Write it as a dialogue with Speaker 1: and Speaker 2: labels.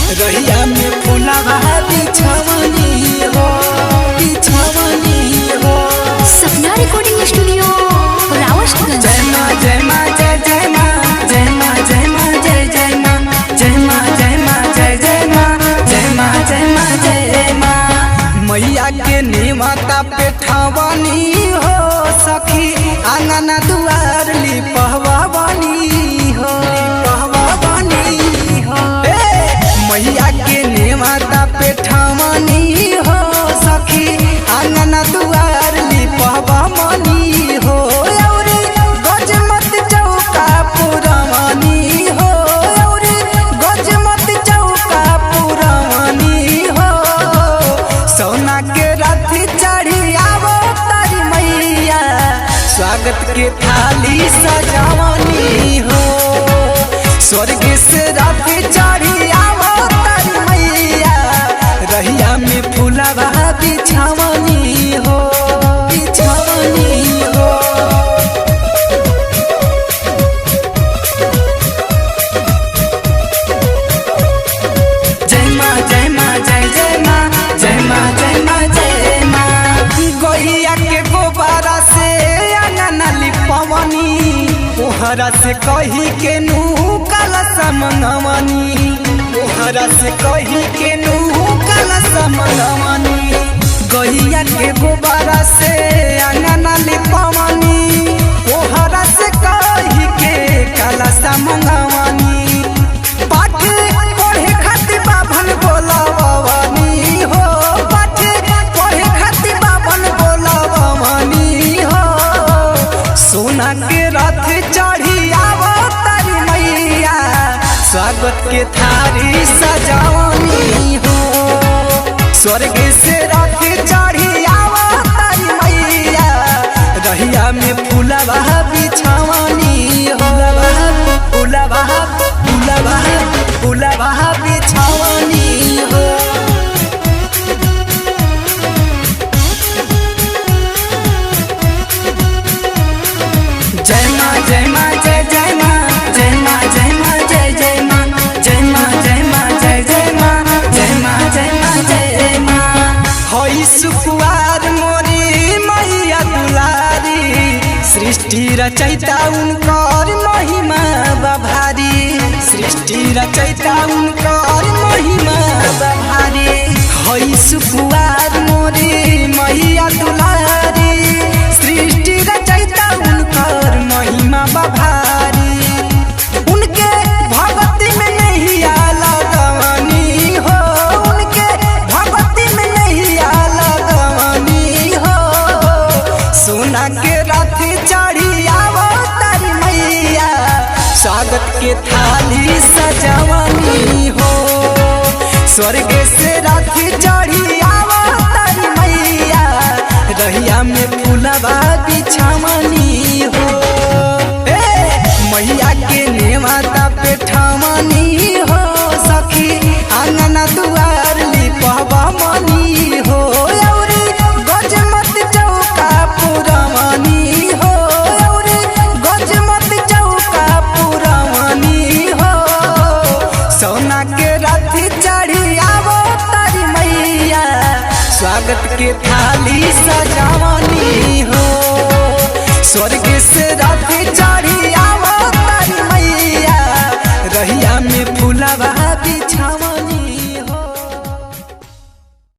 Speaker 1: रहिया में फुलावा बिछावनी हो, बिछावनी हो।
Speaker 2: सपना रिकॉर्डिंग स्टूडियो रावतगंज।
Speaker 1: जय माँ जय माँ जय जय माँ, जय माँ जय माँ जय जय माँ, जय माँ जय माँ जय जय माँ, जय माँ जय माँ जय जय माँ। मैया के नेवता पे ठावनी हो सखी, आंगना दुआर लिपवावनी हो, लिपवावनी हो। मैया के नेवता पे ठावनी हो सखी, आंगना दुआर लिपवावनी हो। औरे गजमत चौका पुरवनी हो, औरे गजमत चौका पुरवनी हो। सोना के रथ चढ़ी आवो तारी मैया, स्वागत के थाली सजावनी हो। स्वर्ग से रथ चढ़ी आवो तारी मैया, रहिया में फुलावा बिछावनी हो, बिछावनी हो। जय माँ जय माँ जय जय माँ, जय माँ जय माँ जय माँ। गैया के गोबारा से अंगना लिपवनी, ओहरा से कही के नू कलश मंगवनी, ओहरा से कही के नू कलश मंगवनी। गैया के गोबारा से अंगना लिपवनी, ओहरा से कही के कलश मंगवनी। पाठ पढ़े खातिर बाभन बोलावनी हो, पाठ पढ़े खातिर बाभन बोलावनी हो। सोना के रथ चढ़ी आवो तारी मैया, स्वागत के थारी सजावनी हो। स्वर्ग से रथ चढ़ी आवो तारी मैया, रहिया में फुलावा बिछावनी हो, फुलावा फुलावा फुलावा बिछावनी हो। जय माँ जय माँ जय जय माँ, जय माँ जय माँ जय जय माँ, जय माँ जय माँ जय जय माँ, जय माँ जय माँ जय जय माँ। होई सुकुवार मोरी मैया दुलारी, सृष्टि रचयिता उनकर महिमा बभारी, सृष्टि रचयिता उनकर महिमा बभारी। होई सुकुवार मोरी मैया दुलारी, सृष्टि रचयिता उनकर महिमा बभारी। उनके भगती में नैया लगवनी हो, उनके भगती में नैया लगवनी हो। सोना के रथ चढ़ी आवो तारी मैया, स्वागत के थाली सजावनी हो। स्वर्ग से रथ चढ़ी आवो तारी मैया, रहिया में फुलावा बिछावनी हो। मैया के नेवता पे ठावनी हो सखी, आंगना दुआर लिपवावनी हो। औरे गजमत चौका पुरवनी हो, औरे गजमत चौका पुरवनी हो। सोना के रथ चढ़ी आवो तारी मैया, स्वागत के थाली सजावनी हो। स्वर्ग से रथ चढ़ी